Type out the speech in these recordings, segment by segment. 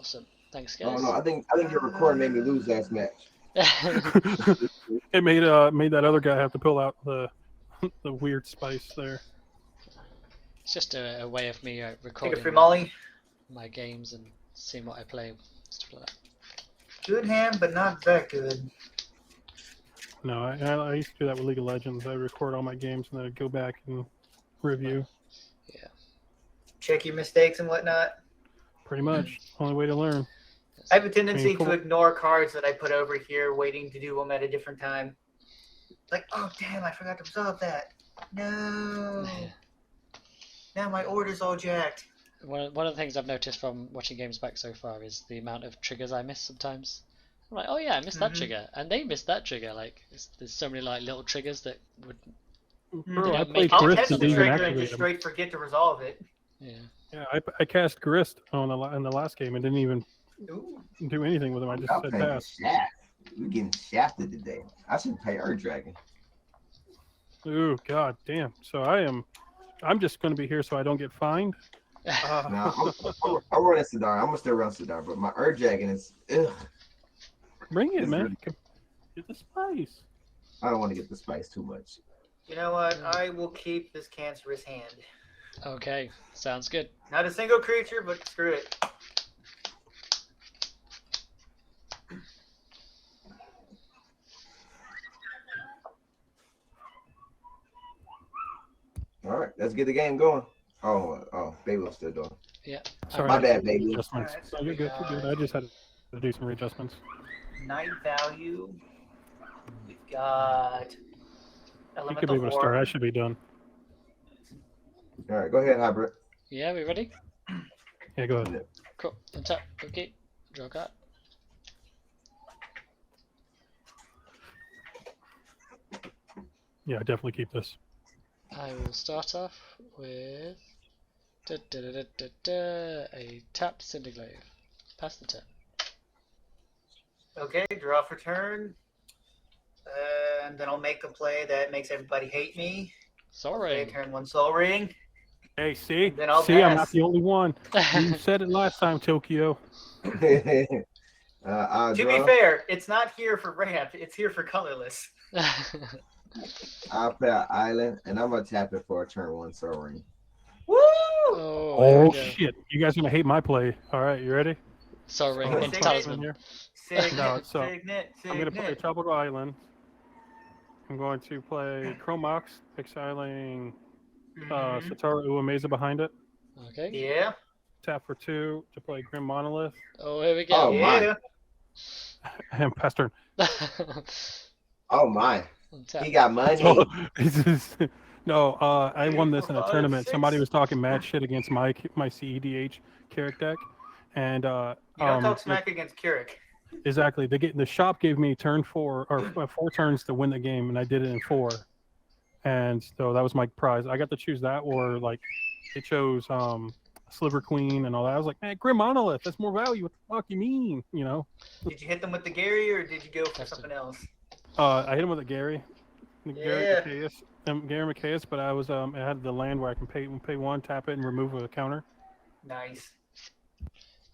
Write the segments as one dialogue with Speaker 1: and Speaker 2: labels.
Speaker 1: Awesome. Thanks,
Speaker 2: Oh
Speaker 1: guys.
Speaker 2: no, I think your recording made me lose last match.
Speaker 3: It made that other guy have to pull out the weird spice there.
Speaker 1: It's just a way of me
Speaker 4: Take a
Speaker 1: recording
Speaker 4: free molly.
Speaker 1: my games and seeing what I play, stuff like that.
Speaker 4: Good hand, but not that good.
Speaker 3: No, I used to do that with League of Legends. I record all my games and then I'd go back and review.
Speaker 1: Yeah.
Speaker 4: Check your mistakes and whatnot.
Speaker 3: Pretty much. Only way to learn.
Speaker 4: I have a tendency
Speaker 3: cool.
Speaker 4: to ignore cards that I put over here, waiting to do them at a different time. Like, oh damn, I forgot to resolve that. No. Now my order's all jacked.
Speaker 1: One of the things I've noticed from watching games back so far is the amount of triggers I miss sometimes. I'm like, oh yeah, I missed that trigger, and they missed that trigger. Like, there's so many like little triggers that would.
Speaker 3: Bro, I played
Speaker 4: I'll
Speaker 3: Grist
Speaker 4: test
Speaker 3: and
Speaker 4: the
Speaker 3: didn't even
Speaker 4: trigger and
Speaker 3: activate
Speaker 4: just
Speaker 3: them.
Speaker 4: straight forget to resolve it.
Speaker 1: Yeah.
Speaker 3: Yeah, I cast Grist in the last game and didn't even
Speaker 4: Ooh.
Speaker 3: do anything with him. I just said pass.
Speaker 2: Shaft. We're getting shafted today. I should play Earth Dragon.
Speaker 3: Ooh, god damn. So I'm just going to be here so I don't get fined.
Speaker 2: Nah, I'm running Sidar. I'm gonna still run Sidar, but my Earth Dragon is. Ugh.
Speaker 3: Bring it,
Speaker 2: It's
Speaker 3: man.
Speaker 2: really-
Speaker 3: Get the spice.
Speaker 2: I don't want to get the spice too much.
Speaker 4: You know what? I will keep this cancerous hand.
Speaker 1: Okay, sounds good.
Speaker 4: Not a single creature, but screw it.
Speaker 2: All right, let's get the game going. Oh, Babel's still doing.
Speaker 1: Yeah.
Speaker 3: Sorry,
Speaker 2: My bad, baby.
Speaker 3: Adjustments.
Speaker 4: Alright,
Speaker 3: No, you're good. You're good. I just had to do some readjustments.
Speaker 4: Night value. We've got
Speaker 3: You could be able to start. I should be done.
Speaker 2: All right, go ahead, Hybrid.
Speaker 1: Yeah, we ready?
Speaker 3: Yeah, go ahead.
Speaker 1: Cool. Untap. Okay. Draw a card.
Speaker 3: Yeah, definitely keep this.
Speaker 1: I will start off with a tapped Cinderglaive. Pass the turn.
Speaker 4: Okay, draw for turn. And then I'll make a play that makes everybody hate me.
Speaker 1: Sorry.
Speaker 4: Play turn 1 Soul Ring.
Speaker 3: Hey, see?
Speaker 4: Then I'll
Speaker 3: See, I'm not
Speaker 4: pass.
Speaker 3: the only one. You said it last time, Tokyo.
Speaker 2: I'll
Speaker 4: To
Speaker 2: draw.
Speaker 4: be fair, it's not here for ramp. It's here for colorless.
Speaker 2: I'll play an island, and I'm gonna tap it for a turn 1 Soul Ring.
Speaker 4: Woo!
Speaker 1: Oh, here we
Speaker 3: Oh,
Speaker 1: go.
Speaker 3: shit. You guys going to hate my play. All right, you ready?
Speaker 1: Sorry,
Speaker 4: Oh,
Speaker 1: into
Speaker 4: signet.
Speaker 1: talisman.
Speaker 3: Here.
Speaker 4: Signet,
Speaker 3: No, so,
Speaker 4: signet,
Speaker 3: I'm going to play
Speaker 4: signet.
Speaker 3: Tropical Island. I'm going to play Chromox, exiling
Speaker 4: Mhm.
Speaker 3: Satoru Uemeza behind it.
Speaker 1: Okay.
Speaker 4: Yeah.
Speaker 3: Tap for 2 to play Grim Monolith.
Speaker 1: Oh, here we
Speaker 2: Oh,
Speaker 1: go.
Speaker 2: my.
Speaker 4: Yeah.
Speaker 3: And pass turn.
Speaker 2: Oh my,
Speaker 1: Untap.
Speaker 2: he got money.
Speaker 3: Oh, no, I won this in a
Speaker 4: 5,
Speaker 3: tournament.
Speaker 4: 6.
Speaker 3: Somebody was talking mad shit against my CEDH character deck. And
Speaker 4: You don't talk smack against Keurig.
Speaker 3: exactly. The shop gave me turn 4 or 4 turns to win the game, and I did it in 4. And so that was my prize. I got to choose that, or like it chose Sliver Queen and all that. I was like, man, Grim Monolith, that's more value. What the fuck you mean? You know?
Speaker 4: Did you hit them with the Gary or did you go for
Speaker 1: That's
Speaker 4: something else?
Speaker 3: I hit him with a Gary.
Speaker 4: Yeah.
Speaker 3: Gary Macias, but I was I had the land where I can pay 1, tap it, and remove a counter.
Speaker 4: Nice.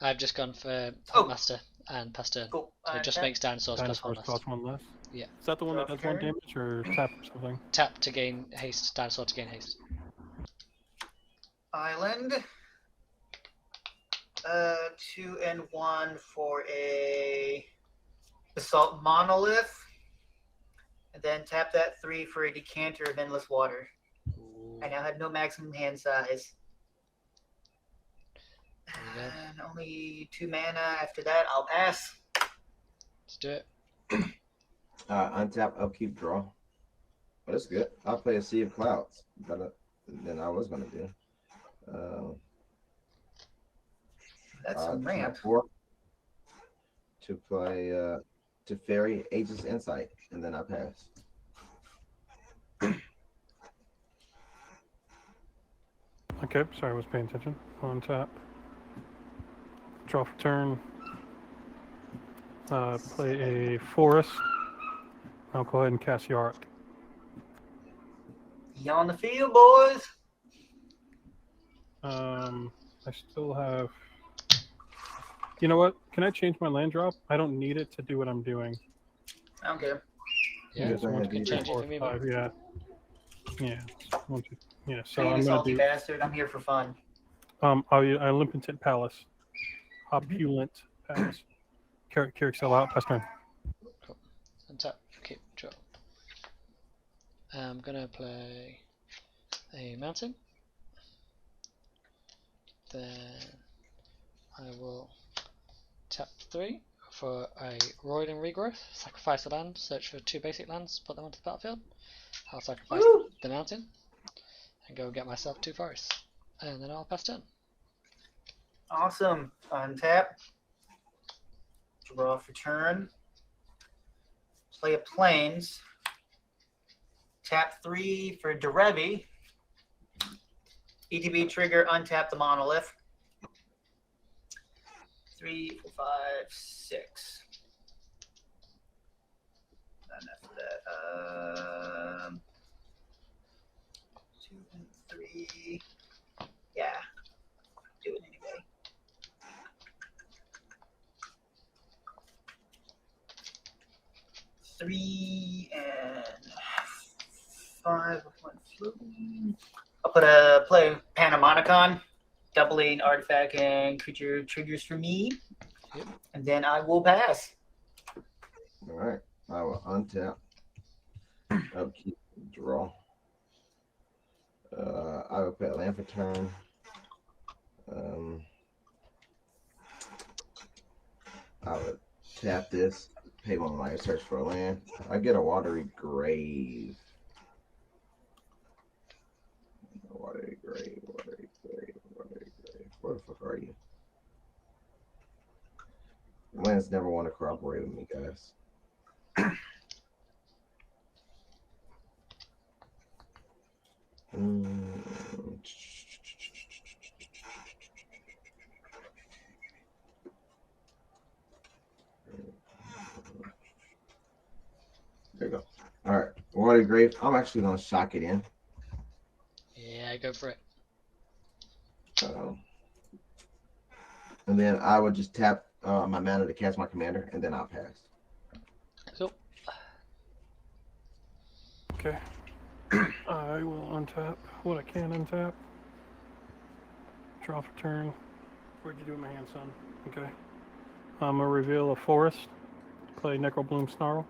Speaker 1: I've just gone for
Speaker 4: Oh.
Speaker 1: Master and pass turn.
Speaker 4: Cool.
Speaker 1: So it just makes dinosaurs
Speaker 3: Dinosaurs
Speaker 1: plus
Speaker 3: cost
Speaker 1: 1 less.
Speaker 3: 1 less.
Speaker 1: Yeah.
Speaker 3: Is that the one that
Speaker 4: Draw
Speaker 3: does 1
Speaker 4: turn.
Speaker 3: damage, or tap or something?
Speaker 1: Tap to gain haste. Dinosaur to gain haste.
Speaker 4: Island. 2 and 1 for a Basalt Monolith. And then tap that 3 for a Decanter of Endless Water.
Speaker 1: Ooh.
Speaker 4: I now have no maximum hand size.
Speaker 1: There we go.
Speaker 4: And only 2 mana. After that, I'll pass.
Speaker 1: Let's do it.
Speaker 2: Untap, upkeep, draw. But that's good. I'll play a Sea of Clouds better than I was gonna do.
Speaker 4: That's some ramp.
Speaker 2: 4 to play to Fairy Aegis Insight, and then I pass.
Speaker 3: Okay, sorry, I was paying attention. On tap. Draw for turn. Play a forest. I'll go ahead and cast Yarok.
Speaker 4: You on the field, boys?
Speaker 3: I still have You know what? Can I change my land drop? I don't need it to do what I'm doing.
Speaker 4: I don't care.
Speaker 1: Yeah,
Speaker 3: Yes,
Speaker 2: go
Speaker 3: one,
Speaker 2: ahead,
Speaker 3: two,
Speaker 1: can
Speaker 2: do
Speaker 3: three,
Speaker 1: change it
Speaker 3: four,
Speaker 1: for me, man.
Speaker 3: five. Yeah. Yeah. One, two. Yeah. So
Speaker 4: Being
Speaker 3: I'm
Speaker 4: a
Speaker 3: gonna
Speaker 4: salty
Speaker 3: do.
Speaker 4: bastard, I'm here for fun.
Speaker 3: Olympian Palace. Opulent Palace. Carrick sell out. Pass turn.
Speaker 1: Cool. Untap. Keep. Draw. I'm gonna play a mountain. Then I will tap 3 for a roiling regrowth. Sacrifice a land. Search for 2 basic lands. Put them onto the battlefield. I'll sacrifice
Speaker 4: Woo!
Speaker 1: the mountain and go get myself 2 forests, and then I'll pass turn.
Speaker 4: Awesome. Untap. Draw for turn. Play a plains. Tap 3 for Derevi. ETB trigger, untap the monolith. 3, 4, 5, 6. And after that, 2 and 3. Yeah, do it anyway. Three and 5 with 1 floating. I'll play Panamonicon, doubling artifact and creature triggers for me.
Speaker 1: Yep.
Speaker 4: And then I will pass.
Speaker 2: All right. I will untap. Upkeep. Draw. I will put land for turn. I would tap this. Pay 1 life. Search for a land. I get a watery grave. Watery grave. Watery grave. Watery grave. Where the fuck are you? Lands never want to cooperate with me, guys. There you go. All right. Watery grave. I'm actually going to shock it in.
Speaker 1: Yeah, go for it.
Speaker 2: And then I would just tap my mana to cast my commander, and then I'll pass.
Speaker 1: Cool.
Speaker 3: Okay. I will untap what I can untap. Draw for turn. What'd you do with my hand, son? Okay. I'm gonna reveal a forest. Play Necrobloom Snarl.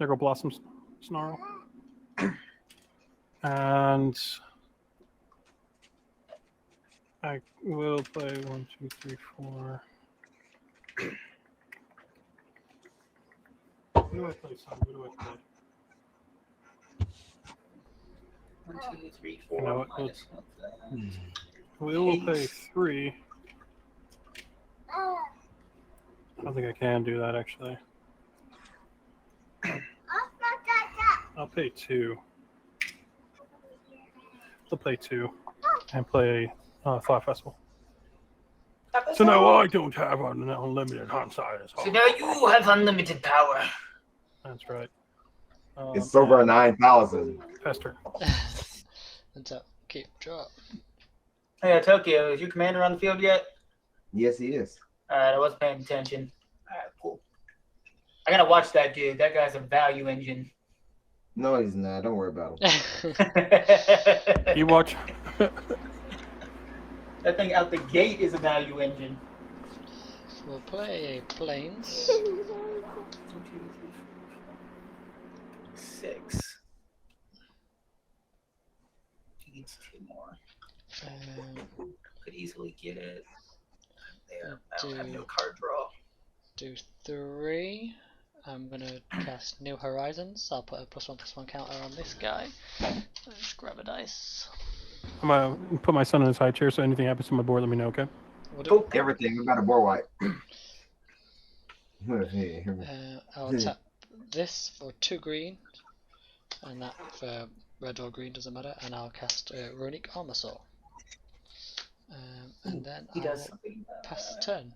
Speaker 3: Necroblossom Snarl. And I will play 1, 2, 3, 4. What do I play, son? What do I play?
Speaker 4: 1, 2, 3, 4.
Speaker 3: You know what?
Speaker 4: Minus 1 of that.
Speaker 3: We will play 3. I don't think I can do that, actually. I'll pay 2. I'll play 2 and play Thought Festival. So now I don't have an unlimited hunt size.
Speaker 4: So now you have unlimited power.
Speaker 3: That's right.
Speaker 2: It's over 9,000.
Speaker 3: Pester.
Speaker 1: Untap. Keep. Draw.
Speaker 4: Hey, Tokyo, is your commander on the field yet?
Speaker 2: Yes, he is.
Speaker 4: Alright, I wasn't paying attention. Alright, cool. I gotta watch that dude. That guy's a value engine.
Speaker 2: No, he's not. Don't worry about him.
Speaker 3: You watch.
Speaker 4: That thing out the gate is a value engine.
Speaker 1: We'll play a plains.
Speaker 4: 1, 2, 3, 4, 6. He needs 2 more. Could easily get it. There. I don't have no card draw.
Speaker 1: Do 3. I'm gonna cast New Horizons. I'll put a +1/+1 counter on this guy. Let's grab a dice.
Speaker 3: I'm gonna put my son in his high chair, so anything happens to my board, let me know, okay?
Speaker 1: We'll do,
Speaker 4: Cool.
Speaker 2: Everything. We got a board wipe.
Speaker 1: I'll tap this for 2 green, and that for red or green, doesn't matter, and I'll cast Runic Armor Saw. And then
Speaker 4: He
Speaker 1: I
Speaker 4: does
Speaker 1: will
Speaker 4: something.
Speaker 1: pass the turn.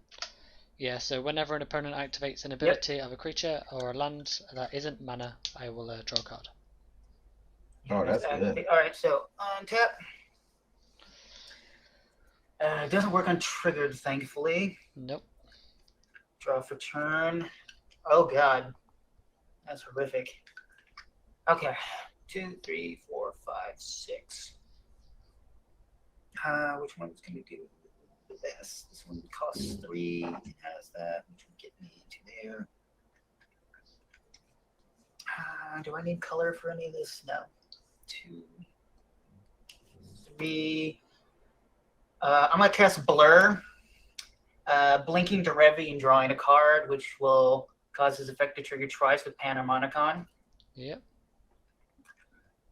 Speaker 1: Yeah, so whenever an opponent activates an ability of a creature or a land that isn't mana, I will draw a card.
Speaker 2: Oh, that's good.
Speaker 4: Alright, so untap. It doesn't work on triggered, thankfully.
Speaker 1: Nope.
Speaker 4: Draw for turn. Oh god, that's horrific. Okay, 2, 3, 4, 5, 6. Which one's gonna do the best? This one costs 3. It has that, which will get me to there. Do I need color for any of this? No. 2, 3. I'm gonna cast Blur. Blinking Derevi and drawing a card, which will cause his effect to trigger twice with Panharmonicon.
Speaker 1: Yep.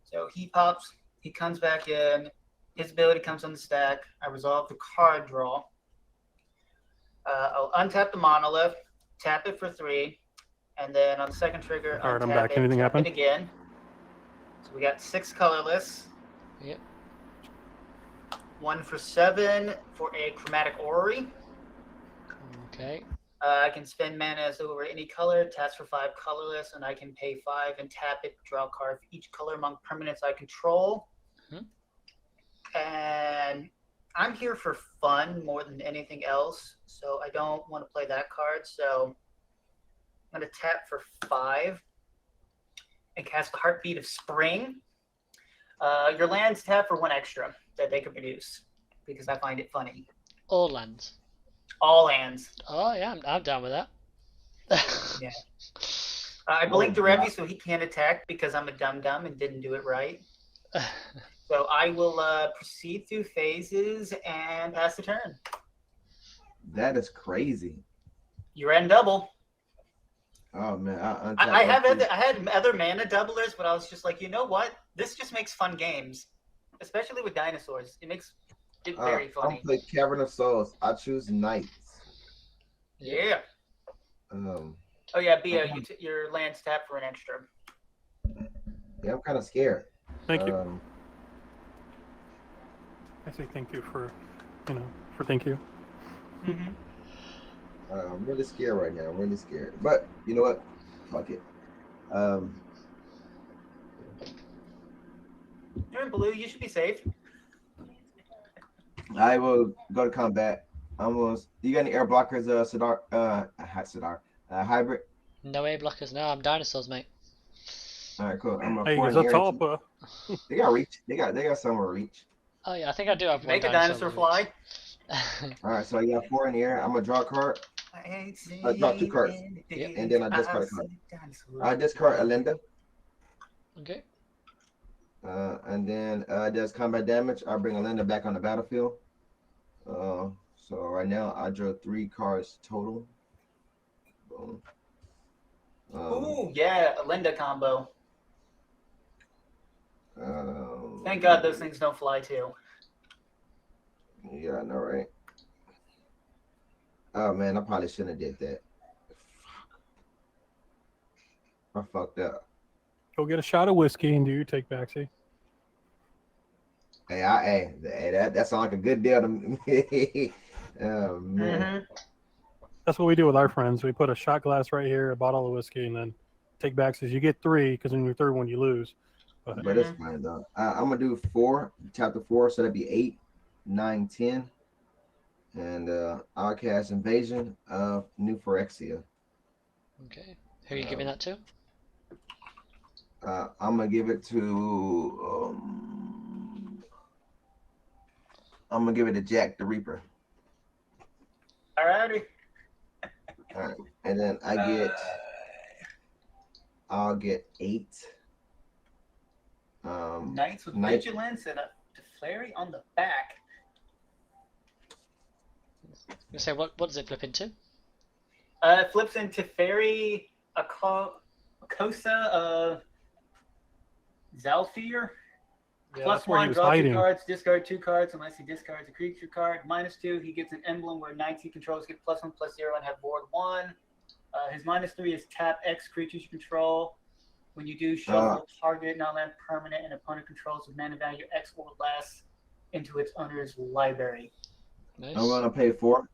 Speaker 4: So he pops, he comes back in, his ability comes on the stack. I resolve the card draw. I'll untap the monolith, tap it for 3, and then on the second trigger,
Speaker 3: All right, I'm
Speaker 4: untap
Speaker 3: back.
Speaker 4: it,
Speaker 3: Anything
Speaker 4: tap
Speaker 3: happen?
Speaker 4: it again. So we got 6 colorless.
Speaker 1: Yep.
Speaker 4: 1 for 7 for a chromatic orrery.
Speaker 1: Okay.
Speaker 4: I can spend mana as over any color, taps for 5 colorless, and I can pay 5 and tap it, draw a card for each color among permanents I control. And I'm here for fun more than anything else, so I don't want to play that card. So I'm going to tap for 5 and cast the Heartbeat of Spring. Your lands tap for 1 extra that they can produce because I find it funny.
Speaker 1: All lands.
Speaker 4: All lands.
Speaker 1: Oh yeah, I'm down with that.
Speaker 4: Yeah. I blinked Derevi so he can't attack because I'm a dum-dum and didn't do it right. So I will proceed through phases and pass the turn.
Speaker 2: That is crazy.
Speaker 4: You ran double.
Speaker 2: Oh man,
Speaker 4: I had other mana doublers, but I was just like, you know what? This just makes fun games, especially with dinosaurs. It makes it very funny.
Speaker 2: I'm play Cavern of Souls. I choose Knights.
Speaker 4: Yeah.
Speaker 2: Um.
Speaker 4: Oh yeah, Bia, your lands tap for an extra.
Speaker 2: Yeah, I'm kind of scared.
Speaker 3: Thank you. I say thank you for thank you.
Speaker 4: Mm-hmm.
Speaker 2: I'm really scared right now. I'm really scared. But you know what? Fuck it.
Speaker 4: You're in blue. You should be safe.
Speaker 2: I will go to combat. You got any air blockers, Sidar? Sidar. Hybrid?
Speaker 1: No A blockers. No, I'm dinosaurs, mate.
Speaker 2: All right, cool. I'm a
Speaker 3: Hey,
Speaker 2: 4
Speaker 3: is
Speaker 2: in
Speaker 3: that
Speaker 2: air.
Speaker 3: top?
Speaker 2: They got reach. They got somewhere reach.
Speaker 1: Oh yeah, I think I do have one.
Speaker 4: Make a dinosaur fly.
Speaker 2: All right, so I got 4 in the air. I'm gonna draw a card. I draw 2 cards,
Speaker 1: Yep.
Speaker 2: and then I discard a card. I discard Alinda.
Speaker 1: Okay.
Speaker 2: And then does combat damage. I bring Alinda back on the battlefield. So right now I drew 3 cards total. Boom.
Speaker 4: Ooh, yeah, a Linda combo. Thank God those things don't fly too.
Speaker 2: Yeah, I know, right? Oh man, I probably shouldn't have did that. I fucked up.
Speaker 3: Go get a shot of whiskey and do your take backsy.
Speaker 2: Hey, that sounds like a good deal to me. Oh man.
Speaker 4: Mm-hmm.
Speaker 3: That's what we do with our friends. We put a shot glass right here, a bottle of whiskey, and then take backsies. You get 3 because in your third one you lose.
Speaker 2: But it's fine though. I'm gonna do 4, chapter 4, so that'd be 8, 9, 10. And I'll cast Invasion of New Phyrexia.
Speaker 1: Okay. Who are you giving that to?
Speaker 2: I'm gonna give it to I'm gonna give it to Jack the Reaper.
Speaker 4: Alrighty.
Speaker 2: All right, and then I'll get 8.
Speaker 4: Knights with Vigilance and a Flurry on the back.
Speaker 1: You say what does it flip into?
Speaker 4: It flips into Fairy Akosa Zalfir.
Speaker 3: Yeah,
Speaker 4: Plus
Speaker 3: that's where he
Speaker 4: 1,
Speaker 3: was
Speaker 4: draw 2
Speaker 3: hiding.
Speaker 4: cards, discard 2 cards unless he discards a creature card. -2, he gets an emblem where knights he controls get +1/+0 and have ward 1. His -3 is tap X creatures you control. When you do, shuffle target non-land permanent and opponent controls with mana value X or less into its owner's library.
Speaker 1: Nice.
Speaker 2: I'm gonna pay 4,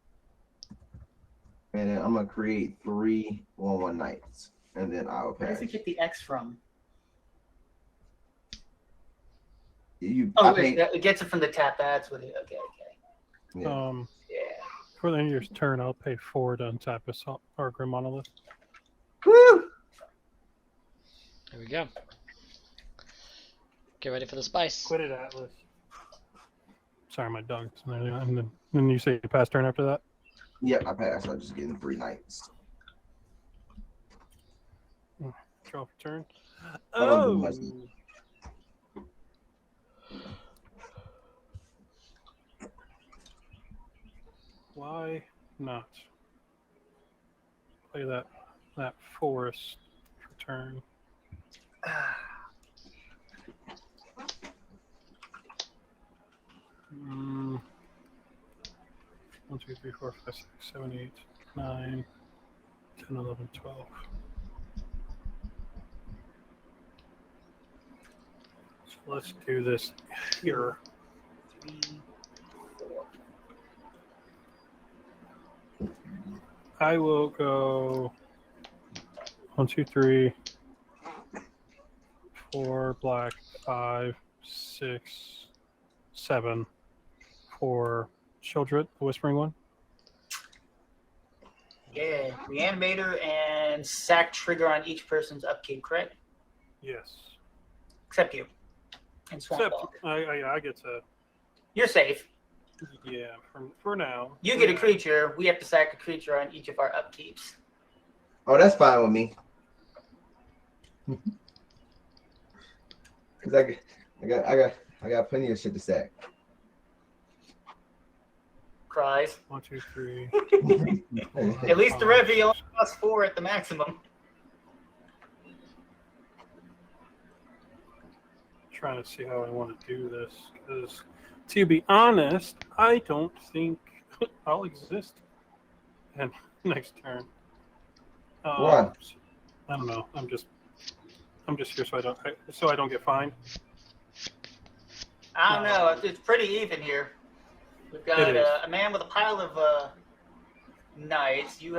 Speaker 2: and then I'm gonna create 3 1/1 knights, and then I'll
Speaker 4: Where
Speaker 2: pass.
Speaker 4: does it get the X from?
Speaker 2: It
Speaker 4: It gets it from the tap. That's what it. Okay.
Speaker 2: Yeah.
Speaker 4: Yeah.
Speaker 3: For the end of your turn, I'll pay 4 to untap Assault or Grim Monolith.
Speaker 2: Woo!
Speaker 1: Here we go. Get ready for the spice.
Speaker 3: Quit it, Atlas. Sorry, my dog. And then you say you pass turn after that?
Speaker 2: Yep, I passed. I'm just getting 3 knights.
Speaker 3: Draw for turn.
Speaker 2: I don't do much.
Speaker 3: Why not? Play that forest for turn. Mm. 1, 2, 3, 4, 5, 6, 7, 8, 9, 10, 11, 12. So let's do this here.
Speaker 4: 3, 4.
Speaker 3: I will go 1, 2, 3, 4 black, 5, 6, 7 for Childred, the Whispering one.
Speaker 4: Yeah, Reanimator and sack trigger on each person's upkeep, correct?
Speaker 3: Yes.
Speaker 4: Except you. And Swamp
Speaker 3: Except
Speaker 4: Walk.
Speaker 3: I get to,
Speaker 4: You're safe.
Speaker 3: yeah, for now.
Speaker 4: You get a creature. We have to sack a creature on each of our upkeeps.
Speaker 2: Oh, that's fine with me. Cause I got plenty of shit to sack.
Speaker 4: Cries.
Speaker 3: 1, 2, 3.
Speaker 4: At least the Derevi only costs 4 at the maximum.
Speaker 3: Trying to see how I want to do this, because to be honest, I don't think I'll exist and next turn.
Speaker 2: Why?
Speaker 3: I don't know. I'm just here so I don't get fined.
Speaker 4: I don't know. It's pretty even here. We've got a man with a pile of knights. You've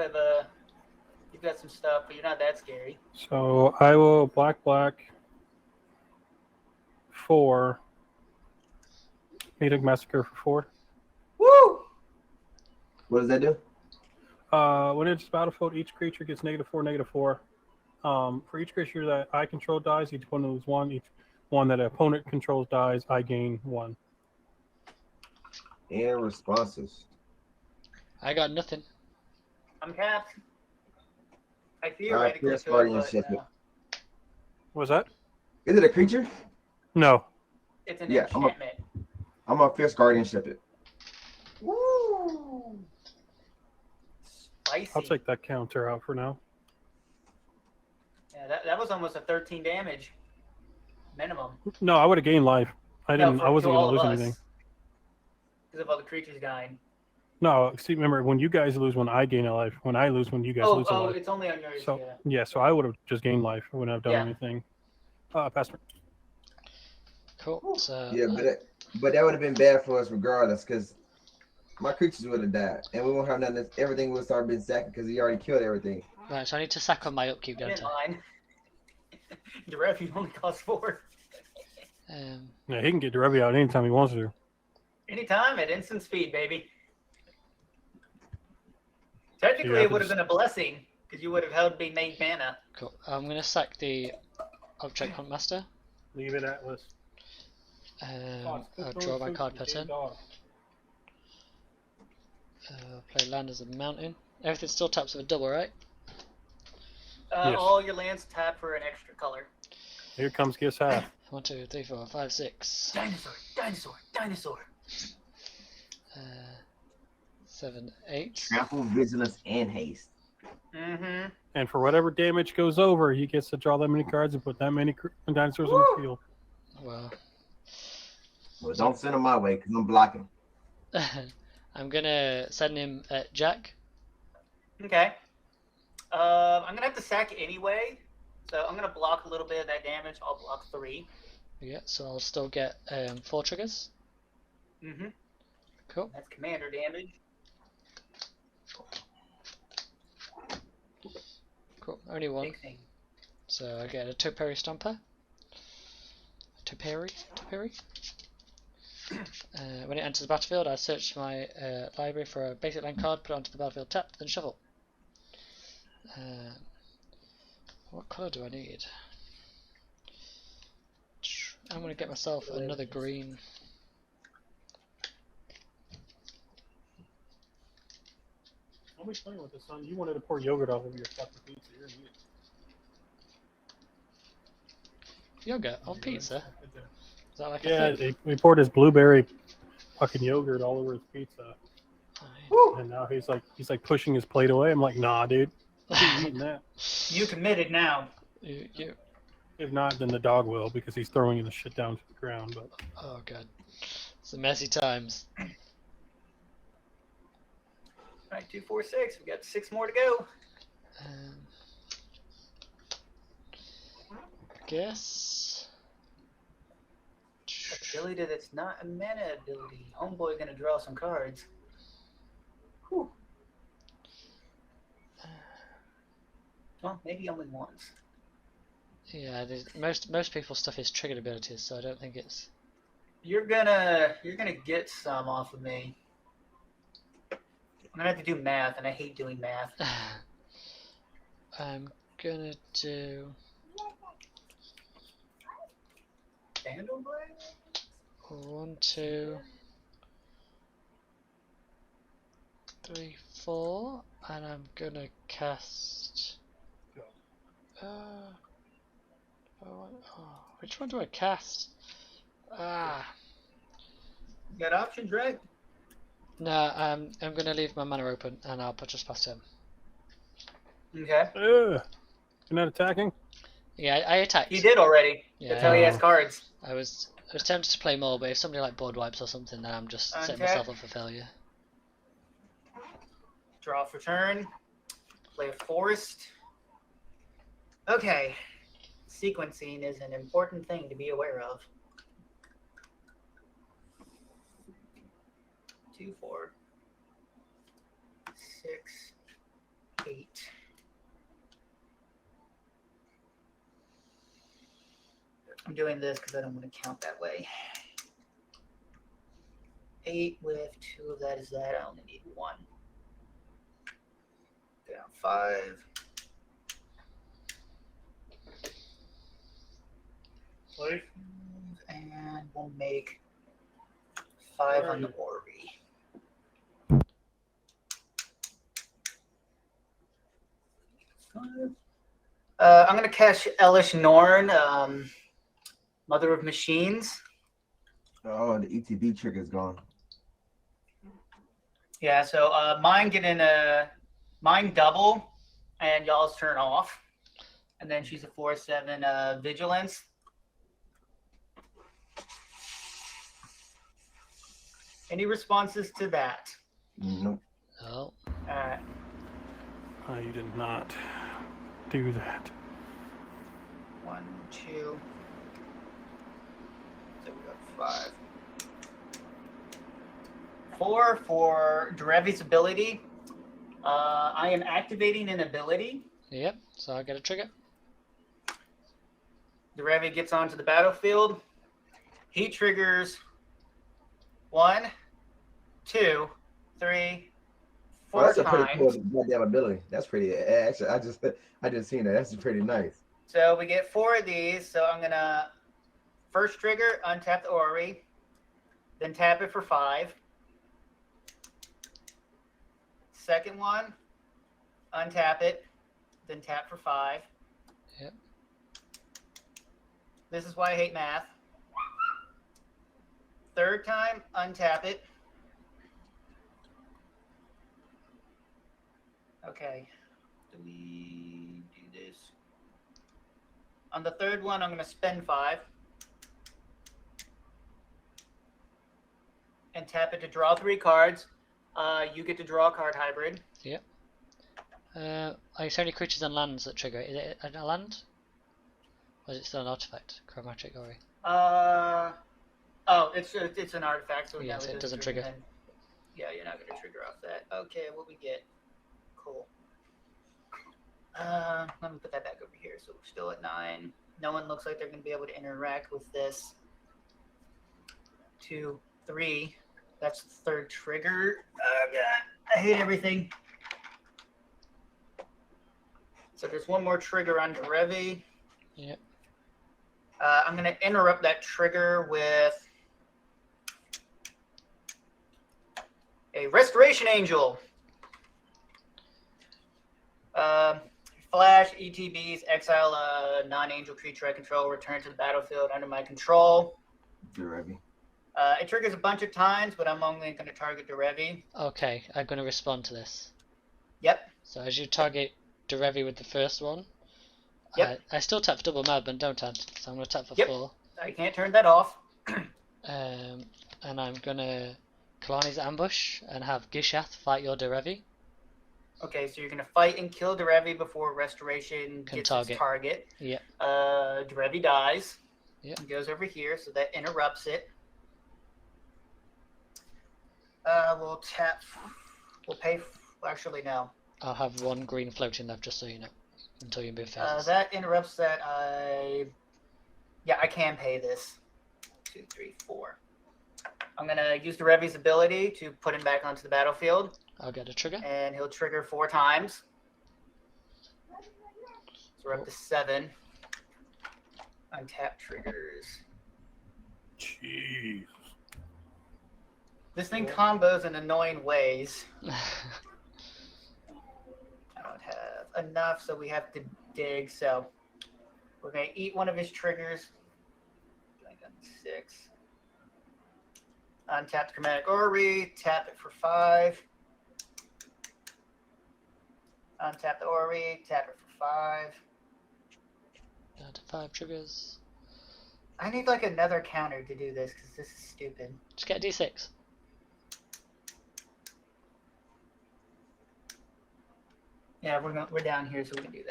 Speaker 4: got some stuff, but you're not that scary.
Speaker 3: So I will black 4. Native Massacre for 4.
Speaker 2: Woo! What does that do?
Speaker 3: When it's battlefield, each creature gets -4/-4. For each creature that I control dies, each one loses 1. Each one that an opponent controls dies, I gain 1.
Speaker 2: And responses.
Speaker 1: I got nothing.
Speaker 4: I'm capped. I
Speaker 2: Alright,
Speaker 4: theoretically
Speaker 2: Fierce
Speaker 4: could,
Speaker 2: Guardianship.
Speaker 4: but
Speaker 3: What was that?
Speaker 2: Is it a creature?
Speaker 3: No.
Speaker 4: it's an
Speaker 2: Yeah,
Speaker 4: enchantment.
Speaker 2: I'm a Fierce Guardianship it.
Speaker 4: Woo! Spicy.
Speaker 3: I'll take that counter out for now.
Speaker 4: Yeah, that was almost a 13 damage minimum.
Speaker 3: No, I would have gained life. I wasn't
Speaker 4: to
Speaker 3: going to
Speaker 4: all
Speaker 3: lose
Speaker 4: of us,
Speaker 3: anything.
Speaker 4: because of all the creatures dying.
Speaker 3: No, see, remember, when you guys lose one, I gain a life. When I lose one, you guys lose a life.
Speaker 4: It's only on yours.
Speaker 3: So
Speaker 4: yeah.
Speaker 3: so I would have just gained life. I wouldn't have done
Speaker 4: Yeah.
Speaker 3: anything. Pastor.
Speaker 1: Cool. So
Speaker 2: Yeah, but that would have been bad for us regardless, because my creatures would have died, and we won't have nothing. Everything would start being sacked because he already killed everything.
Speaker 1: right, so I need to sack on my upkeep,
Speaker 4: I'm
Speaker 1: don't
Speaker 4: in
Speaker 1: I?
Speaker 4: line. Derevi only costs 4.
Speaker 3: Yeah, he can get Derevi out anytime he wants to.
Speaker 4: Anytime at instant speed, baby. Technically,
Speaker 3: Yeah,
Speaker 4: it would have been a blessing because you would have held me main mana.
Speaker 1: Cool. I'm gonna sack the Object Hunt Master.
Speaker 3: Leave it, Atlas.
Speaker 1: I'll draw my card per turn. Play land as a mountain. Everything still taps with a double, right?
Speaker 3: Yes.
Speaker 4: All your lands tap for an extra color.
Speaker 3: Here comes Gishath.
Speaker 1: 1, 2, 3, 4, 5, 6.
Speaker 4: Dinosaur, dinosaur, dinosaur.
Speaker 1: 7, 8.
Speaker 2: Trample, vigilance, and haste.
Speaker 4: Mm-hmm.
Speaker 3: And for whatever damage goes over, he gets to draw that many cards and put that many dinosaurs on the field.
Speaker 1: Well,
Speaker 2: Well, don't send him my way because I'm blocking.
Speaker 1: I'm gonna send him at Jack.
Speaker 4: Okay. I'm gonna have to sack anyway, so I'm gonna block a little bit of that damage. I'll block 3.
Speaker 1: Yeah, so I'll still get 4 triggers.
Speaker 4: Mm-hmm.
Speaker 1: Cool.
Speaker 4: That's commander damage.
Speaker 1: Cool. Only 1.
Speaker 4: Big thing.
Speaker 1: So I get a Toperi Stomper. Toperi? When it enters the battlefield, I search my library for a basic land card, put it onto the battlefield, tap, then shuffle. What colour do I need? I'm going to get myself another green.
Speaker 3: I'll be playing with this, son. You wanted to pour yogurt all over your fucking pizza. You're an idiot.
Speaker 1: Yogurt on pizza? Is that like
Speaker 3: Yeah,
Speaker 1: a thing?
Speaker 3: we poured his blueberry fucking yogurt all over his pizza.
Speaker 1: Oh,
Speaker 3: And now he's like pushing his plate away. I'm like, nah, dude. I'll be eating that.
Speaker 4: You committed now.
Speaker 1: you.
Speaker 3: If not, then the dog will because he's throwing the shit down to the ground. But
Speaker 1: Oh god. It's the messy times.
Speaker 4: All right, 2, 4, 6. We got 6 more to go.
Speaker 1: Guess.
Speaker 4: Ability that's not a mana ability. Homeboy gonna draw some cards. Whew. Well, maybe only once.
Speaker 1: Yeah, most people's stuff is triggered abilities, so I don't think it's.
Speaker 4: You're gonna get some off of me. I'm gonna have to do math, and I hate doing math.
Speaker 1: I'm gonna do
Speaker 4: Vandal Blade?
Speaker 1: 1, 2, 3, 4, and I'm gonna cast. Which one do I cast?
Speaker 4: You got options, right?
Speaker 1: No, I'm gonna leave my mana open, and I'll put just past him.
Speaker 4: Okay.
Speaker 3: you're not attacking.
Speaker 1: Yeah, I attacked.
Speaker 4: He did already.
Speaker 1: Yeah,
Speaker 4: That's how he has cards.
Speaker 1: I was tempted to play more, but if somebody like board wipes or something, then I'm just setting myself up for failure.
Speaker 4: Draw for turn. Play a forest. Okay. Sequencing is an important thing to be aware of. 2, 4, 6, 8. I'm doing this because I don't want to count that way. 8 with 2 of that is that. I only need 1. Down 5. And we'll make 5 on the Ori. I'm going to cast Elish Norn, Mother of Machines.
Speaker 2: Oh, the ETB trigger's gone.
Speaker 4: Yeah, so mine double, and y'all's turn off. And then she's a 4/7 vigilance. Any responses to that?
Speaker 2: Nope.
Speaker 1: Oh.
Speaker 4: Alright.
Speaker 3: Oh, you did not do that.
Speaker 4: 1, 2. So we got 5. 4 for Derevi's ability. I am activating an ability.
Speaker 1: Yep, so I get a trigger.
Speaker 4: Derevi gets onto the battlefield. He triggers 1, 2, 3, 4
Speaker 2: Well, that's a pretty
Speaker 4: times.
Speaker 2: cool goddamn ability. That's pretty. Actually, I just seen that. That's pretty nice.
Speaker 4: So we get 4 of these. So I'm gonna first trigger, untap the Ori, then tap it for 5. Second one, untap it, then tap for 5.
Speaker 1: Yep.
Speaker 4: This is why I hate math. Third time, untap it. Okay. Do we do this? On the third one, I'm going to spend 5. And tap it to draw 3 cards. You get to draw a card hybrid.
Speaker 1: Yep. Are there any creatures and lands that trigger it? Is it a land? Or is it still an artifact? Chromatic Ori.
Speaker 4: Oh, it's an artifact, so
Speaker 1: Yeah,
Speaker 4: no,
Speaker 1: so it doesn't trigger.
Speaker 4: Yeah, you're not gonna trigger off that. Okay, what we get? Cool. Let me put that back over here. So we're still at 9. No one looks like they're gonna be able to interact with this. 2, 3. That's the third trigger. Oh, God. I hate everything. So there's one more trigger on Derevi.
Speaker 1: Yep.
Speaker 4: I'm going to interrupt that trigger with a Restoration Angel. Flash, ETBs, exile a non-angel creature I control, return to the battlefield under my control.
Speaker 2: Derevi.
Speaker 4: It triggers a bunch of times, but I'm only going to target Derevi.
Speaker 1: Okay, I'm going to respond to this.
Speaker 4: Yep.
Speaker 1: So as you target Derevi with the first one,
Speaker 4: Yep.
Speaker 1: I still tap for double madman, don't I? So I'm going to tap for
Speaker 4: Yep.
Speaker 1: 4.
Speaker 4: I can't turn that off.
Speaker 1: And I'm going to Kalani's ambush and have Gishath fight your Derevi.
Speaker 4: Okay, so you're going to fight and kill Derevi before Restoration
Speaker 1: Can
Speaker 4: gets
Speaker 1: target.
Speaker 4: its target.
Speaker 1: Yep.
Speaker 4: Derevi dies.
Speaker 1: Yep.
Speaker 4: He goes over here, so that interrupts it. We'll tap. We'll pay. Actually, no.
Speaker 1: I'll have 1 green floating left, just so you know, until you move phases.
Speaker 4: That interrupts that. Yeah, I can pay this. 2, 3, 4. I'm going to use Derevi's ability to put him back onto the battlefield.
Speaker 1: I'll get a trigger.
Speaker 4: And he'll trigger 4 times. So we're up to 7. Untap triggers.
Speaker 3: Jeez.
Speaker 4: This thing combos in annoying ways. I don't have enough, so we have to dig. So we're going to eat one of his triggers. 6. Untap the Chromatic Orrery. Tap it for 5. Untap the Orrery. Tap it for 5.
Speaker 1: Down to 5 triggers.
Speaker 4: I need like another counter to do this because this is stupid.
Speaker 1: Just get a d6.
Speaker 4: Yeah, we're down here, so we can do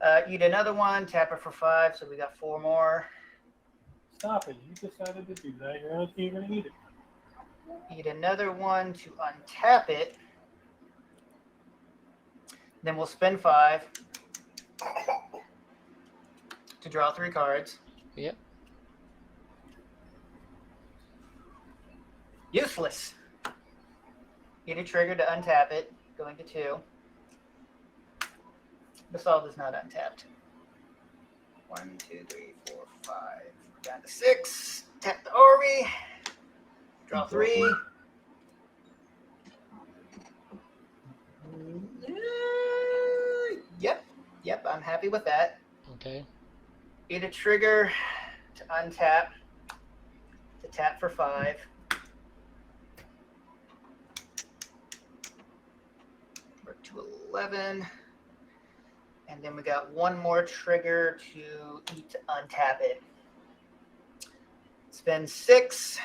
Speaker 4: that. Eat another one, tap it for 5, so we got 4 more.
Speaker 3: Stop it. You decided to do that. You're going to eat it.
Speaker 4: Eat another one to untap it. Then we'll spend 5 to draw 3 cards.
Speaker 1: Yep.
Speaker 4: Useless. Eat a trigger to untap it, going to 2. Basalt is not untapped. 1, 2, 3, 4, 5. Down to 6. Tap the Orrery. Draw 3. Yep, I'm happy with that.
Speaker 1: Okay.
Speaker 4: Eat a trigger to untap, to tap for 5. We're to 11. And then we got 1 more trigger to eat to untap it. Spend 6.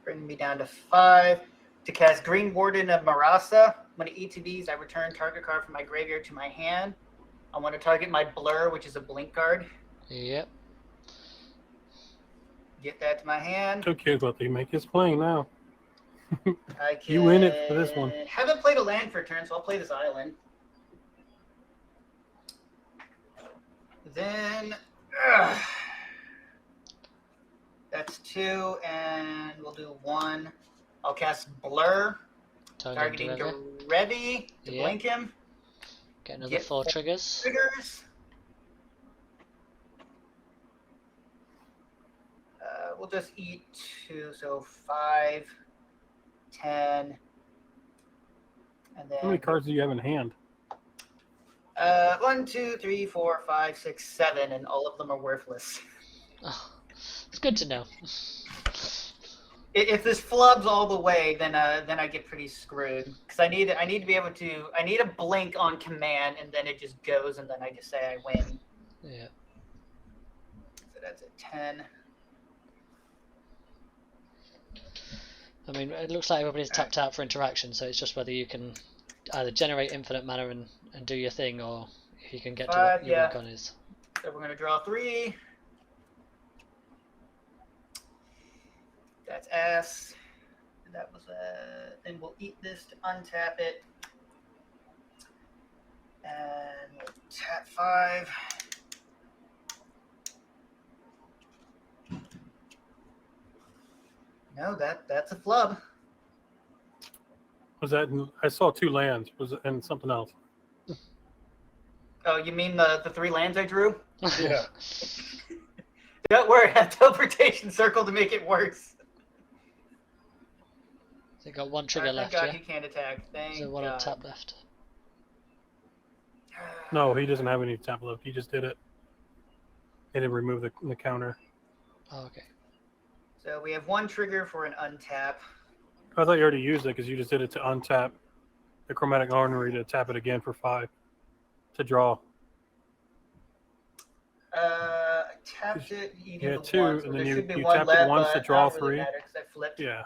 Speaker 4: Bring me down to 5. To cast Green Warden of Marasa, when I eat 2 these, I return target card from my graveyard to my hand. I want to target my Blur, which is a blink card.
Speaker 1: Yep.
Speaker 4: Get that to my hand.
Speaker 3: Okay, but they make his playing now.
Speaker 4: I can...
Speaker 3: You win it for this one.
Speaker 4: Haven't played a land for a turn, so I'll play this island. Then... that's 2, and we'll do 1. I'll cast Blur, targeting Derevi to blink him.
Speaker 1: Get another 4 triggers.
Speaker 4: We'll just eat 2, so 5, 10, and then...
Speaker 3: How many cards do you have in hand?
Speaker 4: 1, 2, 3, 4, 5, 6, 7, and all of them are worthless.
Speaker 1: Oh, it's good to know.
Speaker 4: If this flubs all the way, then I get pretty screwed. Because I need to be able to... I need a blink on command, and then it just goes, and then I just say I win.
Speaker 1: Yeah.
Speaker 4: So that's a 10.
Speaker 1: I mean, it looks like everybody's tapped out for interaction, so it's just whether you can either generate infinite mana and do your thing, or if you can get to what your win con is.
Speaker 4: So we're going to draw 3. That's S. That was then we'll eat this to untap it. And we'll tap 5. No, that's a flub.
Speaker 3: Was that? I saw 2 lands. Was it and something else?
Speaker 4: Oh, you mean the 3 lands I drew?
Speaker 3: Yeah.
Speaker 4: Don't worry, I have teleportation circle to make it worse.
Speaker 1: So you got 1 trigger
Speaker 4: Thank
Speaker 1: left,
Speaker 4: God
Speaker 1: yeah?
Speaker 4: he can't attack. Thank
Speaker 1: So 1
Speaker 4: God.
Speaker 1: on tap left.
Speaker 3: No, he doesn't have any tap left. He just did it. He didn't remove the counter.
Speaker 1: Oh, okay.
Speaker 4: So we have 1 trigger for an untap.
Speaker 3: I thought you already used it because you just did it to untap the chromatic ornery to tap it again for 5 to draw.
Speaker 4: I tapped it even
Speaker 3: Yeah,
Speaker 4: the
Speaker 3: 2,
Speaker 4: once, so
Speaker 3: and
Speaker 4: there
Speaker 3: then
Speaker 4: should be
Speaker 3: you
Speaker 4: 1
Speaker 3: tapped
Speaker 4: left,
Speaker 3: it once to
Speaker 4: but
Speaker 3: draw
Speaker 4: not really
Speaker 3: 3.
Speaker 4: matter 'cause I flipped.
Speaker 3: Yeah.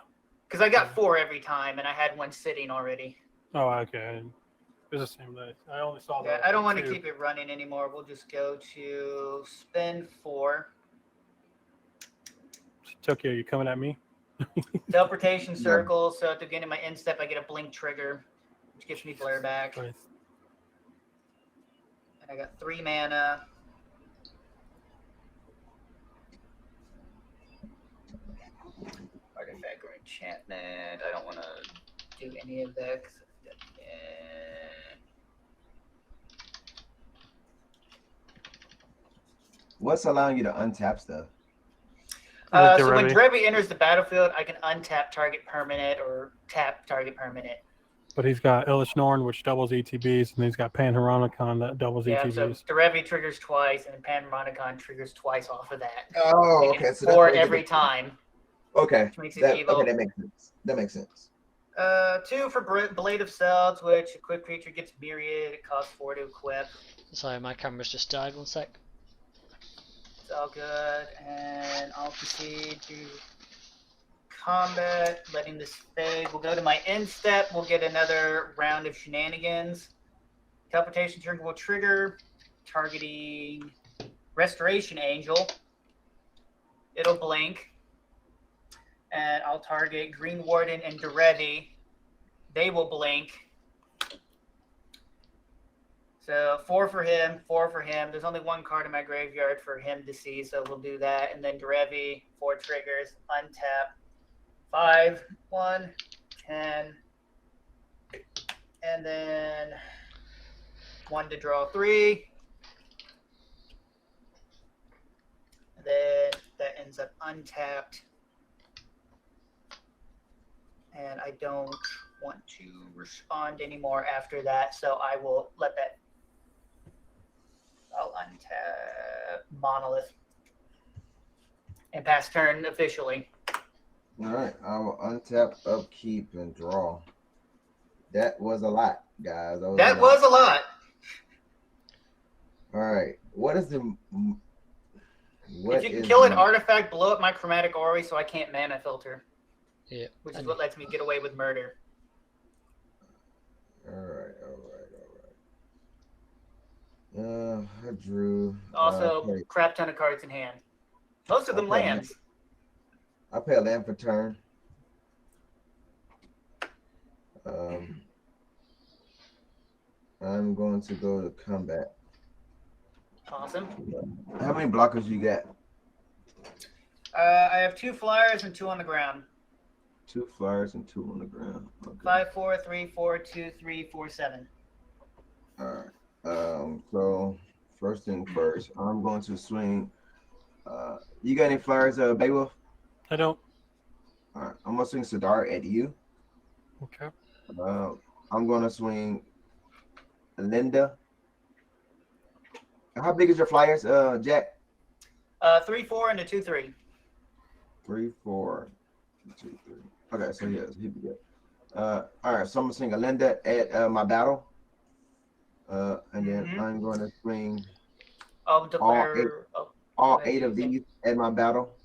Speaker 4: Because I got 4 every time, and I had 1 sitting already.
Speaker 3: Oh, okay. It was the same day. I only saw
Speaker 4: Yeah,
Speaker 3: that.
Speaker 4: I don't want to
Speaker 3: 2.
Speaker 4: keep it running anymore. We'll just go to spin 4.
Speaker 3: Tokyo, you coming at me?
Speaker 4: Teleportation circle. So at the beginning of my end step, I get a blink trigger, which gives me Blare back.
Speaker 3: Nice.
Speaker 4: And I got 3 mana. Artifact or enchantment. I don't want to do any of that.
Speaker 2: What's allowing you to untap stuff?
Speaker 4: So when Derevi enters the battlefield, I can untap target permanent or tap target permanent.
Speaker 3: But he's got Elish Norn, which doubles ETBs, and he's got Panheranicon that doubles
Speaker 4: Yeah,
Speaker 3: ETBs.
Speaker 4: so Derevi triggers twice, and Panheranicon triggers twice off of that.
Speaker 2: Oh, okay. So
Speaker 4: 4 every time.
Speaker 2: Okay.
Speaker 4: Which makes it evil.
Speaker 2: Okay, that makes sense. That makes sense.
Speaker 4: 2 for Blade of Cells, which equipped creature gets myriad. It costs 4 to equip.
Speaker 1: Sorry, my camera's just died. 1 sec.
Speaker 4: It's all good, and I'll proceed to combat, letting this fade. We'll go to my end step. We'll get another round of shenanigans. Teleportation trigger will trigger, targeting Restoration Angel. It'll blink, and I'll target Green Warden and Derevi. They will blink. So 4 for him, 4 for him. There's only 1 card in my graveyard for him to see, so we'll do that. And then Derevi, 4 triggers, untap. 5, 1, 10. And then 1 to draw 3. And then that ends up untapped. And I don't want to respond anymore after that, so I will let that. I'll untap Monolith and pass turn officially.
Speaker 2: All right, I will untap, upkeep, and draw. That was a lot, guys.
Speaker 4: That was a lot.
Speaker 2: All right, what is the?
Speaker 4: If you can kill an artifact, blow up my chromatic orrery so I can't mana filter.
Speaker 1: Yeah.
Speaker 4: Which is what lets me get away with murder.
Speaker 2: All right. I drew.
Speaker 4: Also, crap ton of cards in hand. Most of them lands.
Speaker 2: I pay a land for turn. I'm going to go to combat.
Speaker 4: Awesome.
Speaker 2: How many blockers you got?
Speaker 4: I have 2 flyers and 2 on the ground.
Speaker 2: 2 flyers and 2 on the ground. Okay.
Speaker 4: 5, 4, 3, 4, 2, 3, 4, 7.
Speaker 2: All right. So first thing first, I'm going to swing. You got any flyers, Beowulf?
Speaker 3: I don't.
Speaker 2: All right. I'm gonna swing Sidar at you.
Speaker 3: Okay.
Speaker 2: I'm gonna swing Linda. How big is your flyers, Jack?
Speaker 4: 3, 4, and a 2, 3.
Speaker 2: 3, 4, 2, 3. Okay, so yeah, he'd be good. All right, so I'm gonna swing a Linda at my battle. And then I'm going to swing all 8 of these at my battle.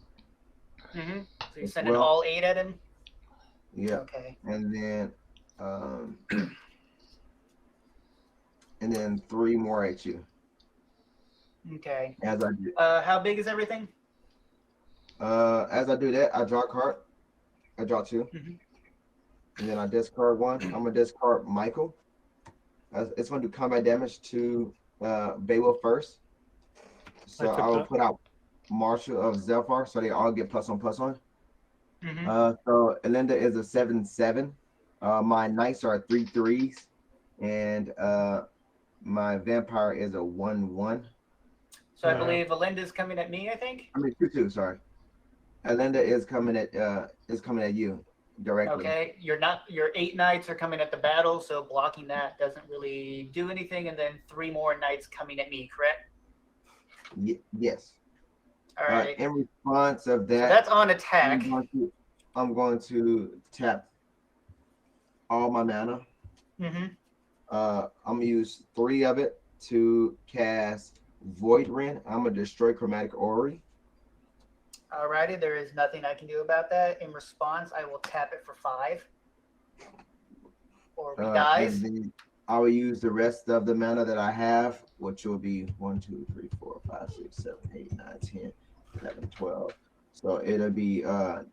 Speaker 4: So you're sending all 8 at him?
Speaker 2: Yeah.
Speaker 4: Okay.
Speaker 2: And then 3 more at you.
Speaker 4: Okay.
Speaker 2: As I do.
Speaker 4: How big is everything?
Speaker 2: As I do that, I draw a card. I draw 2. And then I discard 1. I'm gonna discard Michael. It's going to do combat damage to Beowulf first. So I will put out Marshal of Zephyr, so they all get +1/+1. So Elinda is a 7/7. My knights are 3/3s, and my vampire is a 1/1.
Speaker 4: So I believe Alinda's coming at me, I think.
Speaker 2: I mean 2/2. Sorry, Elinda is coming at you directly.
Speaker 4: Okay, your 8 knights are coming at the battle, so blocking that doesn't really do anything, and then 3 more knights coming at me, correct?
Speaker 2: Yes.
Speaker 4: All right.
Speaker 2: In response of that,
Speaker 4: so that's on attack.
Speaker 2: I'm going to tap all my mana. I'm gonna use 3 of it to cast Void Rend. I'm gonna destroy Chromatic Orrery.
Speaker 4: Alrighty, there is nothing I can do about that. In response, I will tap it for 5. Or he dies.
Speaker 2: I will use the rest of the mana that I have, which will be 1, 2, 3, 4, 5, 6, 7, 8, 9, 10, 11, 12. So it'll be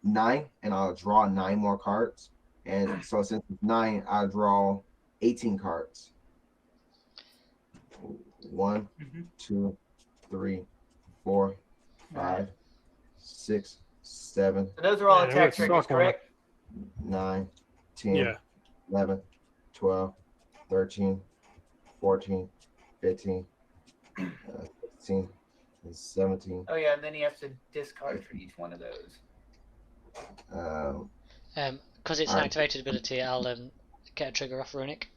Speaker 2: 9, and I'll draw 9 more cards. And so since it's 9, I'll draw 18 cards. 1, 2, 3, 4, 5, 6, 7.
Speaker 4: So those are all attack triggers, correct?
Speaker 2: 9, 10, 11, 12, 13, 14, 15, 16, 17.
Speaker 4: Oh yeah, and then he has to discard for each one of those.
Speaker 1: Because it's an activated ability, I'll get a trigger off Runic.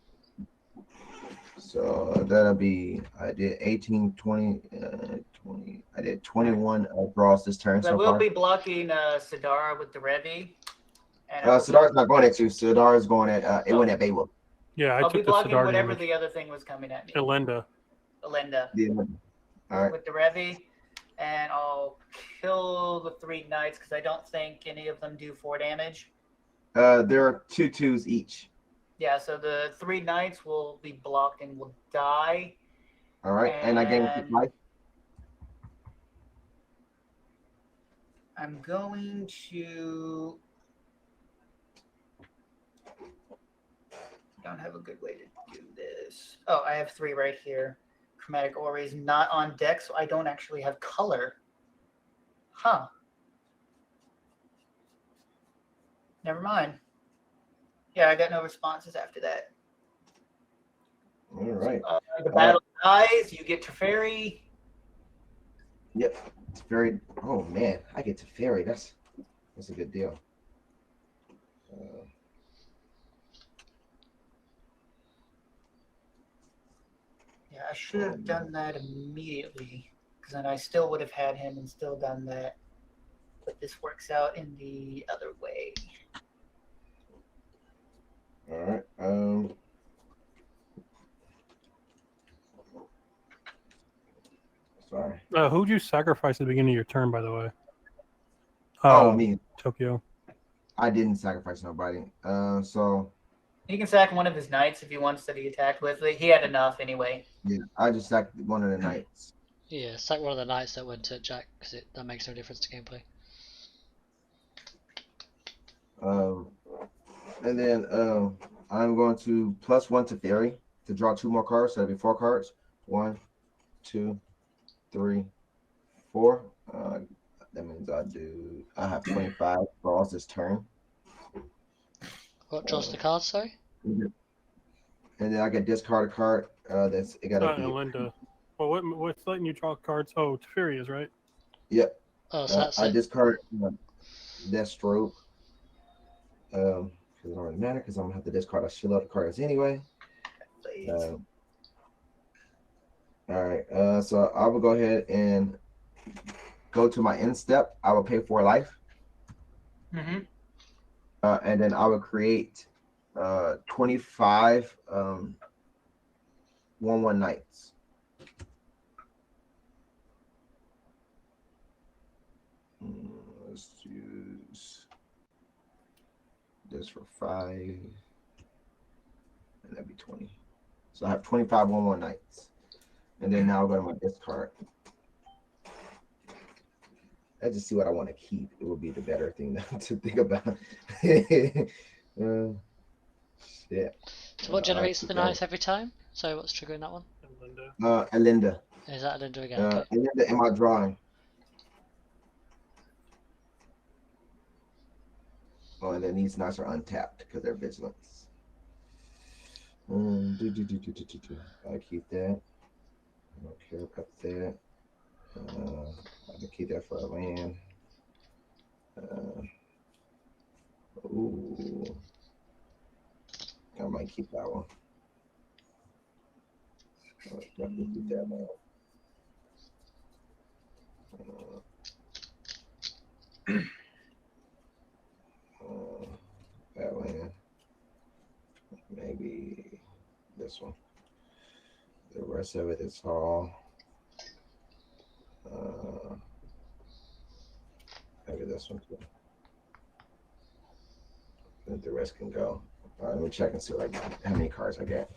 Speaker 2: So that'll be, I did 18, 20, 20. I did 21 draws this turn.
Speaker 4: So I will be blocking Sidar with Derevi.
Speaker 2: Sidar's not going at you. Sidar is going at, it went at Beowulf.
Speaker 3: Yeah,
Speaker 4: I'll be blocking whatever the other thing was coming at me.
Speaker 3: Elinda.
Speaker 2: Yeah. All right.
Speaker 4: With Derevi. And I'll kill the 3 knights because I don't think any of them do 4 damage.
Speaker 2: There are 2 2s each.
Speaker 4: Yeah, so the 3 knights will be blocked and will die.
Speaker 2: All right, and I gain life.
Speaker 4: I'm going to... don't have a good way to do this. Oh, I have 3 right here. Chromatic Orrery is not on deck, so I don't actually have color. Huh. Never mind. Yeah, I got no responses after that.
Speaker 2: All right.
Speaker 4: The battle dies. You get Teferi.
Speaker 2: Yep. Teferi. Oh man, I get Teferi. That's a good deal.
Speaker 4: Yeah, I should have done that immediately, because then I still would have had him and still done that. But this works out in the other way.
Speaker 2: All right. Sorry.
Speaker 3: Who'd you sacrifice at the beginning of your turn, by the way?
Speaker 2: Me.
Speaker 3: Tokyo.
Speaker 2: I didn't sacrifice nobody. So.
Speaker 4: He can sack one of his knights if he wants that he attacked with. He had enough anyway.
Speaker 2: Yeah, I just sacked one of the knights.
Speaker 1: Yeah, sack one of the knights that went to Jack, because that makes no difference to gameplay.
Speaker 2: And then I'm going to +1 to Teferi to draw 2 more cards. So that'll be 4 cards. 1, 2, 3, 4. That means I have 25 draws this turn.
Speaker 1: What draws the card, sorry?
Speaker 2: And then I get discard a card. It got to be
Speaker 3: Elinda. Well, what's letting you draw cards? Oh, Teferi is right.
Speaker 2: Yep.
Speaker 1: Oh, so that's
Speaker 2: I
Speaker 1: it.
Speaker 2: discard Deathstroke. Because it don't really matter, because I'm gonna have to discard a shitload of cards anyway. All right. So I will go ahead and go to my end step. I will pay 4 life. And then I will create 25 1/1 knights. Let's use this for 5, and that'd be 20. So I have 25 1/1 knights, and then now I'll go to my discard. I just see what I want to keep. It would be the better thing to think about. Yeah.
Speaker 1: So what generates the knights every time? So what's triggering that one?
Speaker 2: Elinda.
Speaker 1: Is that Elinda again? Okay.
Speaker 2: Elinda in my drawing. Oh, and then these knights are untapped because they're vigilance. I keep that. I don't care about that. I can keep that for a land. Ooh. I might keep that one. Definitely keep that one. That land. Maybe this one. The rest of it is all. Maybe this one too. Then the rest can go. All right, let me check and see how many cards I got.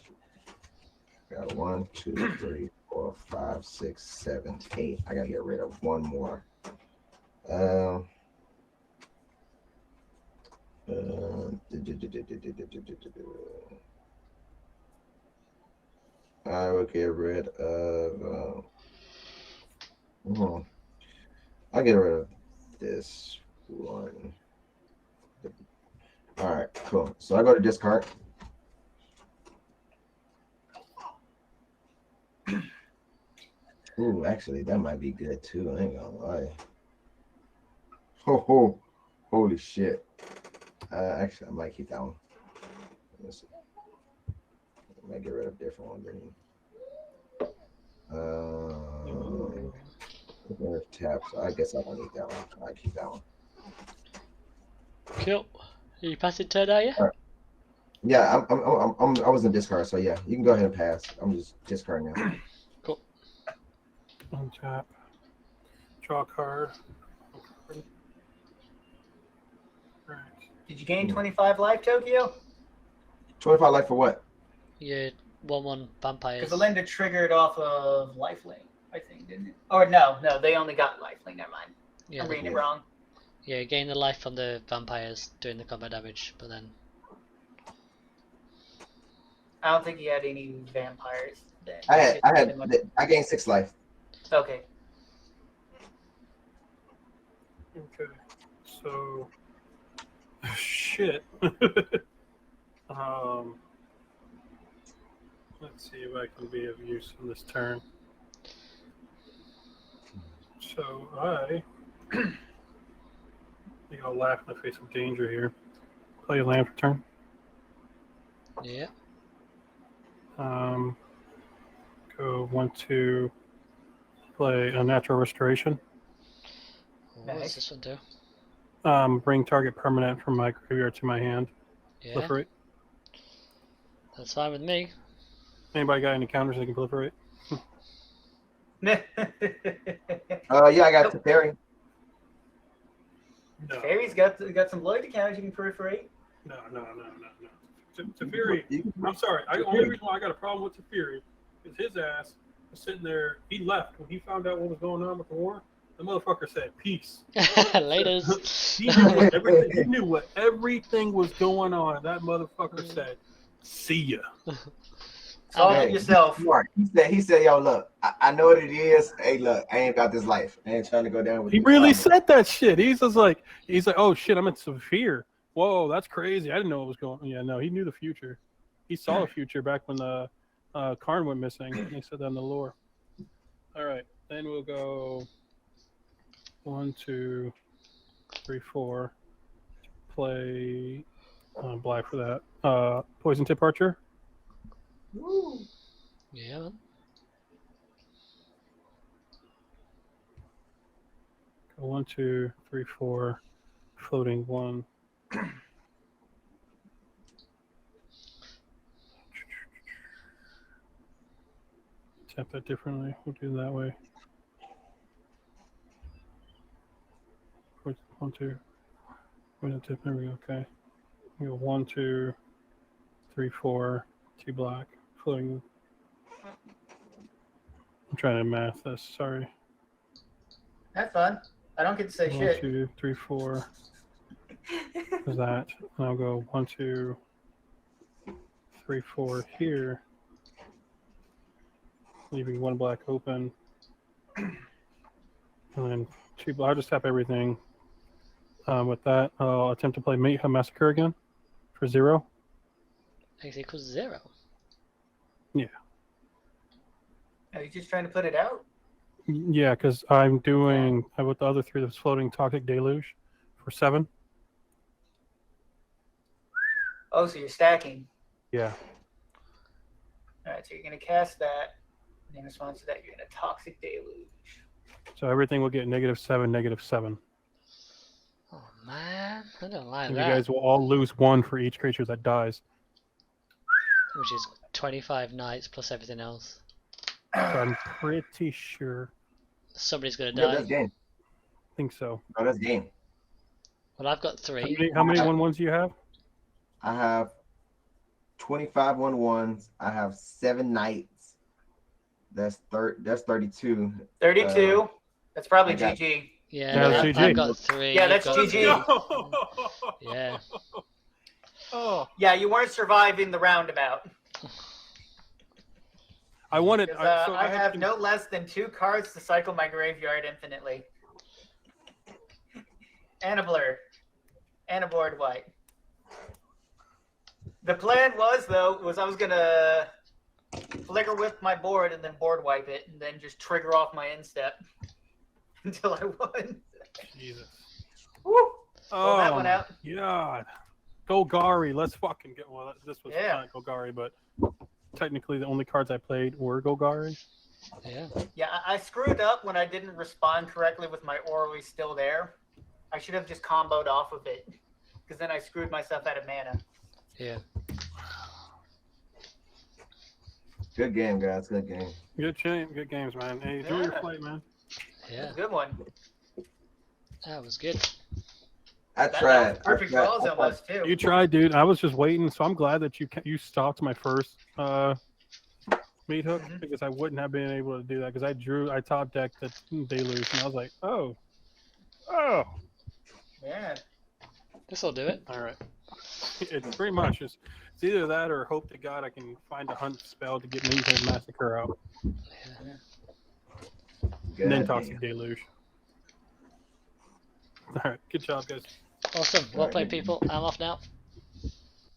Speaker 2: Got 1, 2, 3, 4, 5, 6, 7, 8. I gotta get rid of one more. I will get rid of. I'll get rid of this one. All right, cool. So I go to discard. Ooh, actually, that might be good too. I ain't gonna lie. Holy shit. Actually, I might keep that one. Let's see. I might get rid of a different one. Tap. So I guess I don't need that one. I keep that one.
Speaker 1: Cool. You pass it turn, are you?
Speaker 2: Right. Yeah, I was in discard, so yeah, you can go ahead and pass. I'm just discarding now.
Speaker 1: Cool.
Speaker 3: Untap. Draw a card. Right.
Speaker 4: Did you gain 25 life, Tokyo?
Speaker 2: 25 life for what?
Speaker 1: Yeah, 1/1 vampires.
Speaker 4: Because the Linda triggered off of lifelink, I think, didn't it? Or no, they only got lifelink. Never mind.
Speaker 1: Yeah,
Speaker 4: I'm reading it wrong.
Speaker 1: Yeah, gain the life from the vampires doing the combat damage, but then
Speaker 4: I don't think he had any vampires. Then.
Speaker 2: I gained 6 life.
Speaker 4: Okay.
Speaker 3: Okay. So shit. Let's see if I can be of use on this turn. So I think I'll laugh in the face of danger here. Play a land for turn.
Speaker 1: yeah.
Speaker 3: Go 1, 2. Play a natural restoration.
Speaker 1: What does this one do?
Speaker 3: Bring target permanent from my graveyard to my hand.
Speaker 1: Yeah.
Speaker 3: Proliferate.
Speaker 1: That's fine with me.
Speaker 3: Anybody got any counters they can proliferate?
Speaker 2: Yeah, I got the fairy.
Speaker 3: No.
Speaker 4: Fairy's got some loyalty counters you can proliferate.
Speaker 3: No. Teferi, I'm sorry. The only reason why I got a problem with Teferi is his ass was sitting there. He left when he found out what was going on with the war. The motherfucker said, "Peace."
Speaker 1: Laters.
Speaker 3: He knew what everything was going on. That motherfucker said, "See ya."
Speaker 4: Solve it yourself.
Speaker 2: He said, yo, look, I know what it is. Hey, look, I ain't about this life. I ain't trying to go down with
Speaker 3: He really said that shit. He's like, oh shit, I'm in severe. Whoa, that's crazy. I didn't know what was going on. Yeah, no, he knew the future. He saw the future back when the Karn went missing. And he said that in the lore. All right, then we'll go 1, 2, 3, 4. Play Bly for that. Poison Tip Archer.
Speaker 4: Woo.
Speaker 1: Yeah, man.
Speaker 3: Go 1, 2, 3, 4. Floating 1. Tap that differently. We'll do it that way. 1, 2. We're gonna tip. There we go. Okay. We go 1, 2, 3, 4. 2 black. Floating. I'm trying to math this. Sorry.
Speaker 4: That's fun. I don't get to say
Speaker 3: 1,
Speaker 4: shit.
Speaker 3: 2, 3, 4. Is that? And I'll go 1, 2, 3, 4 here. Leaving 1 black open. And then 2 black. I'll just tap everything. With that, I'll attempt to play Mayhem Massacre again for 0.
Speaker 1: X equals 0.
Speaker 4: Are you just trying to put it out?
Speaker 3: Yeah, because I'm doing with the other 3 that's floating Toxic Deluge for 7.
Speaker 4: Oh, so you're stacking.
Speaker 3: Yeah.
Speaker 4: All right, so you're going to cast that. And in response to that, you're going to Toxic Deluge.
Speaker 3: So everything will get -7, -7.
Speaker 1: Oh man, I don't like
Speaker 3: And
Speaker 1: that.
Speaker 3: you guys will all lose 1 for each creature that dies.
Speaker 1: Which is 25 knights plus everything else.
Speaker 3: So I'm pretty sure.
Speaker 1: Somebody's gonna
Speaker 2: Yeah,
Speaker 1: die.
Speaker 2: that's game.
Speaker 3: I think so.
Speaker 2: No, that's game.
Speaker 1: Well, I've got
Speaker 3: How
Speaker 1: 3.
Speaker 3: many 1/1s do you have?
Speaker 2: I have 25 1/1s. I have 7 knights. That's 32.
Speaker 4: 32. That's probably
Speaker 2: I got-
Speaker 4: GG.
Speaker 1: Yeah,
Speaker 3: Yeah,
Speaker 1: I've
Speaker 3: GG.
Speaker 1: got 3.
Speaker 4: Yeah,
Speaker 1: you've
Speaker 4: that's
Speaker 1: got
Speaker 4: GG.
Speaker 1: 3. Yeah.
Speaker 3: Oh,
Speaker 4: Yeah, you weren't surviving the roundabout.
Speaker 3: I wanted.
Speaker 4: 'Cause,
Speaker 3: So
Speaker 4: I have
Speaker 3: to-
Speaker 4: no less than 2 cards to cycle my graveyard infinitely. And a blur. And a board white. The plan was I was gonna flicker whip my board and then board wipe it and then just trigger off my instep until I won.
Speaker 3: Jesus.
Speaker 4: Woo! Pull
Speaker 3: Oh
Speaker 4: that one
Speaker 3: my
Speaker 4: out.
Speaker 3: God. Golgari. Let's fucking get. Well, this was
Speaker 4: Yeah.
Speaker 3: not Golgari, but technically the only cards I played were Golgari.
Speaker 1: Yeah.
Speaker 4: Yeah, I screwed up when I didn't respond correctly with my orally still there. I should have just comboed off of it because then I screwed myself out of mana.
Speaker 1: Yeah.
Speaker 2: Good game, guys. Good game.
Speaker 3: Good games, man. Hey, enjoy your
Speaker 4: Yeah.
Speaker 3: flight, man.
Speaker 1: Yeah.
Speaker 4: That's a good one.
Speaker 1: That was good.
Speaker 2: I
Speaker 4: That was
Speaker 2: tried.
Speaker 4: perfect
Speaker 2: I tried.
Speaker 4: draws almost too.
Speaker 3: You tried, dude. I was just waiting, so I'm glad that you stopped my first meat hook
Speaker 4: Mhm.
Speaker 3: because I wouldn't have been able to do that because I top decked the Deluge and I was like, oh,
Speaker 4: Yeah.
Speaker 1: This'll do it.
Speaker 3: all right. It's pretty much it's either that or hope to God I can find a hunt spell to get Meathead Massacre out
Speaker 2: Good
Speaker 3: and then
Speaker 2: game.
Speaker 3: Toxic Deluge. All right, good job, guys.
Speaker 1: Awesome. Well played, people. I'm off now.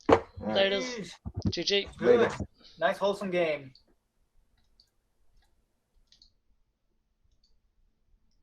Speaker 2: All right.
Speaker 1: Laters. GG.
Speaker 4: Good.
Speaker 2: Later.
Speaker 4: Nice wholesome game.